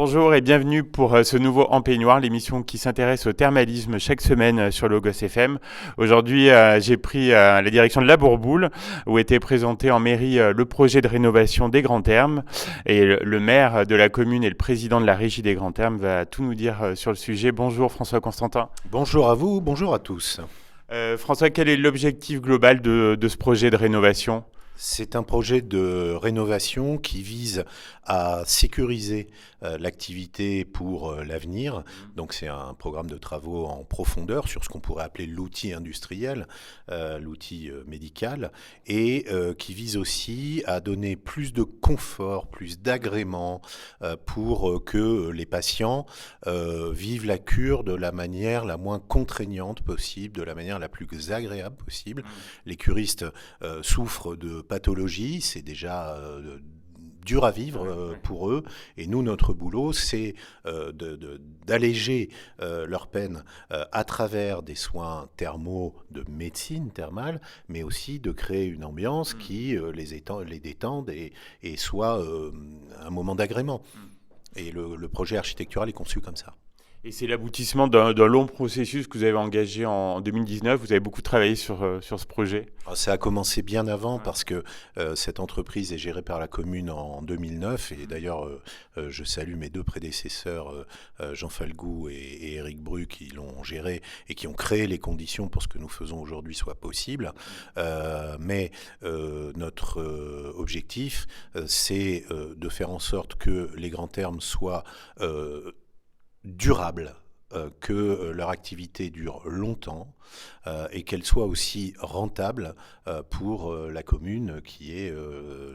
Bonjour et bienvenue pour ce nouveau En Peignoir, l'émission qui s'intéresse au thermalisme chaque semaine sur Logos FM. Aujourd'hui, j'ai pris la direction de la Bourboule où était présenté en mairie le projet de rénovation des Grands Thermes. Et le maire de la commune et le président de la régie des Grands Thermes va tout nous dire sur le sujet. Bonjour François Constantin. Bonjour à vous, bonjour à tous. François, quel est l'objectif global de ce projet de rénovation ? C'est un projet de rénovation qui vise à sécuriser l'activité pour l'avenir. Donc c'est un programme de travaux en profondeur sur ce qu'on pourrait appeler l'outil industriel, l'outil médical, et qui vise aussi à donner plus de confort, plus d'agrément pour que les patients vivent la cure de la manière la moins contraignante possible, de la manière la plus agréable possible. Les curistes souffrent de pathologies, c'est déjà dur à vivre pour eux. Et nous, notre boulot, c'est d'alléger leur peine à travers des soins thermaux de médecine thermale, mais aussi de créer une ambiance qui les détende et soit un moment d'agrément. Et le projet architectural est conçu comme ça. Et c'est l'aboutissement d'un long processus que vous avez engagé en 2019. Vous avez beaucoup travaillé sur ce projet. Ça a commencé bien avant parce que cette entreprise est gérée par la commune en 2009. Et d'ailleurs, je salue mes deux prédécesseurs, Jean Falgoux et Éric Bru, qui l'ont gérée et qui ont créé les conditions pour ce que nous faisons aujourd'hui soit possible. Mais notre objectif, c'est de faire en sorte que les Grands Thermes soient durable, que leur activité dure longtemps et qu'elle soit aussi rentable pour la commune qui est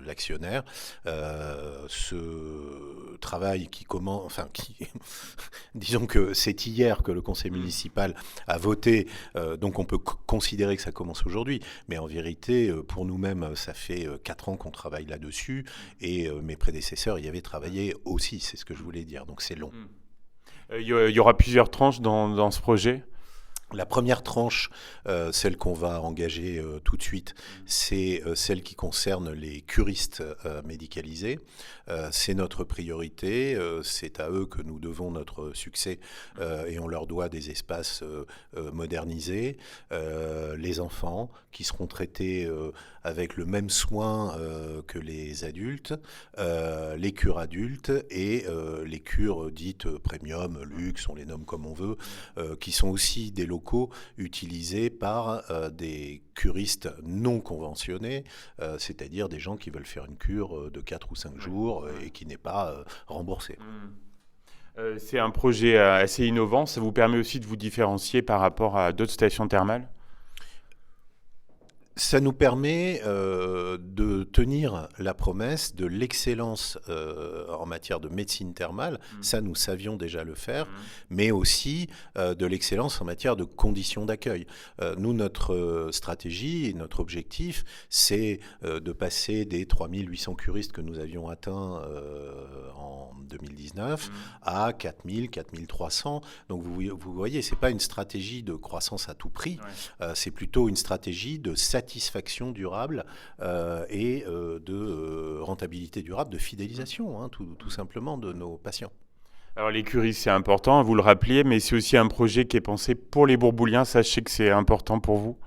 l'actionnaire. Ce travail qui commence, disons que c'est hier que le conseil municipal a voté, donc on peut considérer que ça commence aujourd'hui, mais en vérité, pour nous-mêmes, ça fait 4 ans qu'on travaille là-dessus et mes prédécesseurs y avaient travaillé aussi, c'est ce que je voulais dire, donc c'est long. Il y aura plusieurs tranches dans ce projet. La première tranche, celle qu'on va engager tout de suite, c'est celle qui concerne les curistes médicalisés. C'est notre priorité, c'est à eux que nous devons notre succès et on leur doit des espaces modernisés. Les enfants qui seront traités avec le même soin que les adultes, les cures adultes et les cures dites premium, luxe, on les nomme comme on veut, qui sont aussi des locaux utilisés par des curistes non conventionnés, c'est-à-dire des gens qui veulent faire une cure de 4 ou 5 jours et qui n'est pas remboursée. C'est un projet assez innovant. Ça vous permet aussi de vous différencier par rapport à d'autres stations thermales ? Ça nous permet de tenir la promesse de l'excellence en matière de médecine thermale, ça nous savions déjà le faire, mais aussi de l'excellence en matière de conditions d'accueil. Nous, notre stratégie et notre objectif, c'est de passer des 3800 curistes que nous avions atteints en 2019 à 4000, 4300. Donc vous voyez, c'est pas une stratégie de croissance à tout prix, c'est plutôt une stratégie de satisfaction durable et de rentabilité durable, de fidélisation, tout simplement, de nos patients. Alors les curistes, c'est important, vous le rappeliez, mais c'est aussi un projet qui est pensé pour les Bourbouliens. Sachez que c'est important pour vous.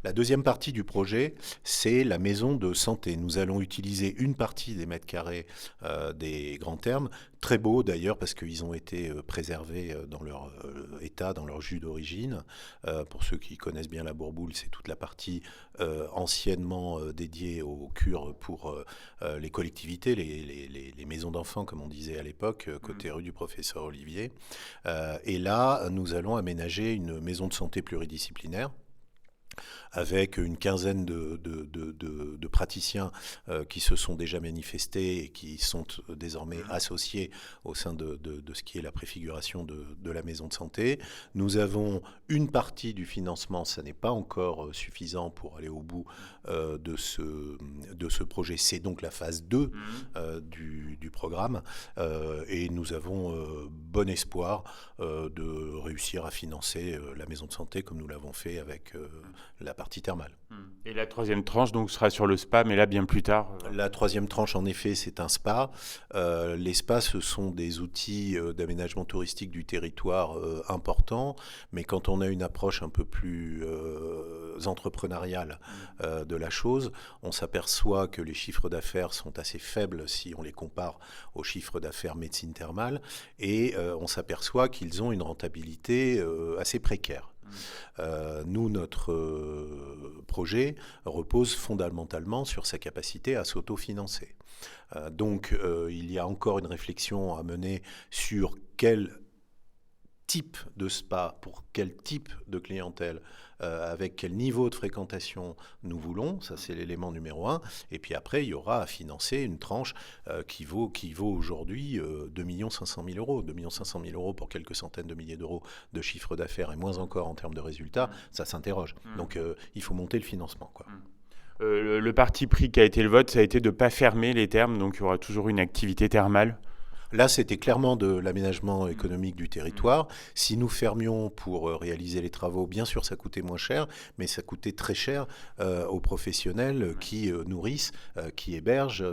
La deuxième partie du projet, c'est la maison de santé. Nous allons utiliser une partie des mètres carrés des Grands Thermes, très beaux d'ailleurs parce qu'ils ont été préservés dans leur état, dans leur jus d'origine. Pour ceux qui connaissent bien la Bourboule, c'est toute la partie anciennement dédiée aux cures pour les collectivités, les maisons d'enfants comme on disait à l'époque, côté rue du Professeur Olivier. Et là, nous allons aménager une maison de santé pluridisciplinaire avec une quinzaine de praticiens qui se sont déjà manifestés et qui sont désormais associés au sein de ce qui est la préfiguration de la maison de santé. Nous avons une partie du financement, ça n'est pas encore suffisant pour aller au bout de ce projet. C'est donc la phase 2 du programme et nous avons bon espoir de réussir à financer la maison de santé comme nous l'avons fait avec la partie thermale. Et la troisième tranche donc sera sur le spa, mais là bien plus tard. La troisième tranche, en effet, c'est un spa. Les spas, ce sont des outils d'aménagement touristique du territoire importants, mais quand on a une approche un peu plus entrepreneuriale de la chose, on s'aperçoit que les chiffres d'affaires sont assez faibles si on les compare aux chiffres d'affaires médecine thermale, et on s'aperçoit qu'ils ont une rentabilité assez précaire. Nous, notre projet repose fondamentalement sur sa capacité à s'autofinancer. Donc, il y a encore une réflexion à mener sur quel type de spa, pour quel type de clientèle, avec quel niveau de fréquentation nous voulons, ça c'est l'élément numéro 1, et puis après il y aura à financer une tranche qui vaut aujourd'hui 2 500 000 euros. 2 500 000 euros pour quelques centaines de milliers d'euros de chiffre d'affaires, et moins encore en termes de résultats, ça s'interroge. Donc il faut monter le financement, quoi. Le parti pris qui a été le vote, ça a été de ne pas fermer les thermes, donc il y aura toujours une activité thermale. Là, c'était clairement de l'aménagement économique du territoire. Si nous fermions pour réaliser les travaux, bien sûr, ça coûtait moins cher, mais ça coûtait très cher aux professionnels qui nourrissent, qui hébergent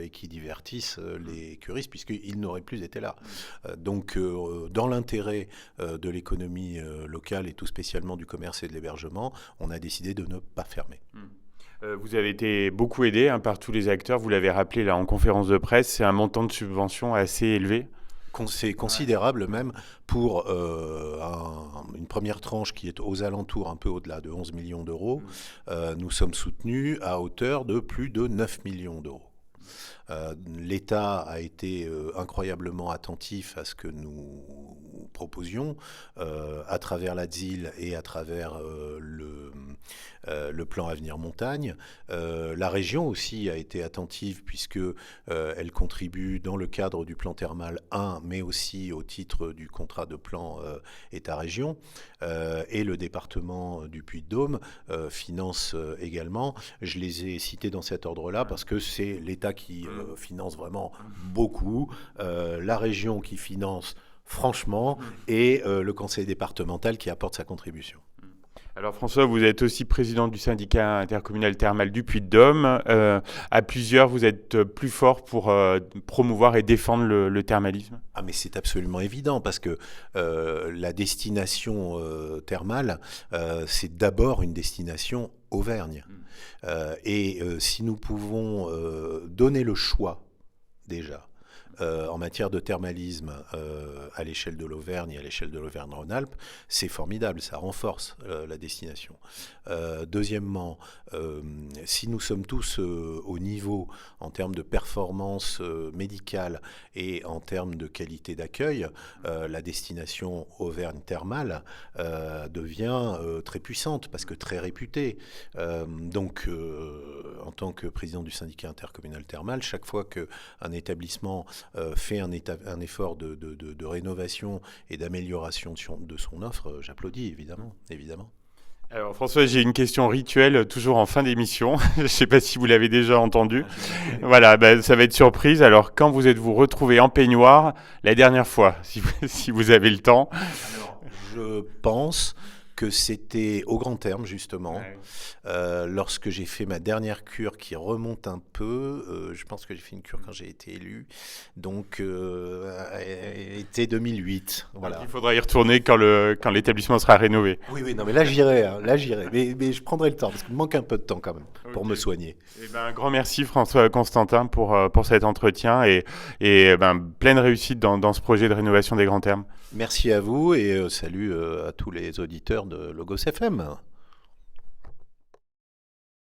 et qui divertissent les curistes, puisqu'ils n'auraient plus été là. Donc, dans l'intérêt de l'économie locale et tout spécialement du commerce et de l'hébergement, on a décidé de ne pas fermer. Vous avez été beaucoup aidé par tous les acteurs, vous l'avez rappelé là en conférence de presse, c'est un montant de subvention assez élevé. C'est considérable même pour une première tranche qui est aux alentours, un peu au-delà de 11 millions d'euros. Nous sommes soutenus à hauteur de plus de 9 millions d'euros. L'État a été incroyablement attentif à ce que nous proposions à travers la DSIL et à travers le plan Avenir Montagne. La région aussi a été attentive puisque elle contribue dans le cadre du plan thermal 1, mais aussi au titre du contrat de plan État-région. Et le département du Puy-de-Dôme finance également. Je les ai cités dans cet ordre-là parce que c'est l'État qui finance vraiment beaucoup, la région qui finance franchement, et le conseil départemental qui apporte sa contribution. Alors François, vous êtes aussi président du syndicat intercommunal thermal du Puy-de-Dôme. À plusieurs, vous êtes plus fort pour promouvoir et défendre le thermalisme? Ah, mais c'est absolument évident parce que la destination thermale, c'est d'abord une destination Auvergne. Et si nous pouvons donner le choix déjà en matière de thermalisme à l'échelle de l'Auvergne et à l'échelle de l'Auvergne-Rhône-Alpes, c'est formidable, ça renforce la destination. Deuxièmement, si nous sommes tous au niveau en termes de performance médicale et en termes de qualité d'accueil, la destination Auvergne thermale devient très puissante parce que très réputée. Donc, en tant que président du syndicat intercommunal thermal, chaque fois qu'un établissement fait un effort de rénovation et d'amélioration de son offre, j'applaudis évidemment. Alors François, j'ai une question rituelle toujours en fin d'émission. Je ne sais pas si vous l'avez déjà entendu. Voilà, ça va être surprise. Alors quand vous êtes-vous retrouvé en peignoir la dernière fois, si vous avez le temps? Alors, je pense que c'était au Grand Terme, justement, lorsque j'ai fait ma dernière cure qui remonte un peu. Je pense que j'ai fait une cure quand j'ai été élu. Donc, été 2008. Voilà. Donc, il faudra y retourner quand l'établissement sera rénové. Oui, non, mais là, j'irai. Mais je prendrai le temps, parce qu'il me manque un peu de temps quand même pour me soigner. Un grand merci, François Constantin, pour cet entretien et pleine réussite dans ce projet de rénovation des Grands Termes. Merci à vous et salut à tous les auditeurs de Logos FM.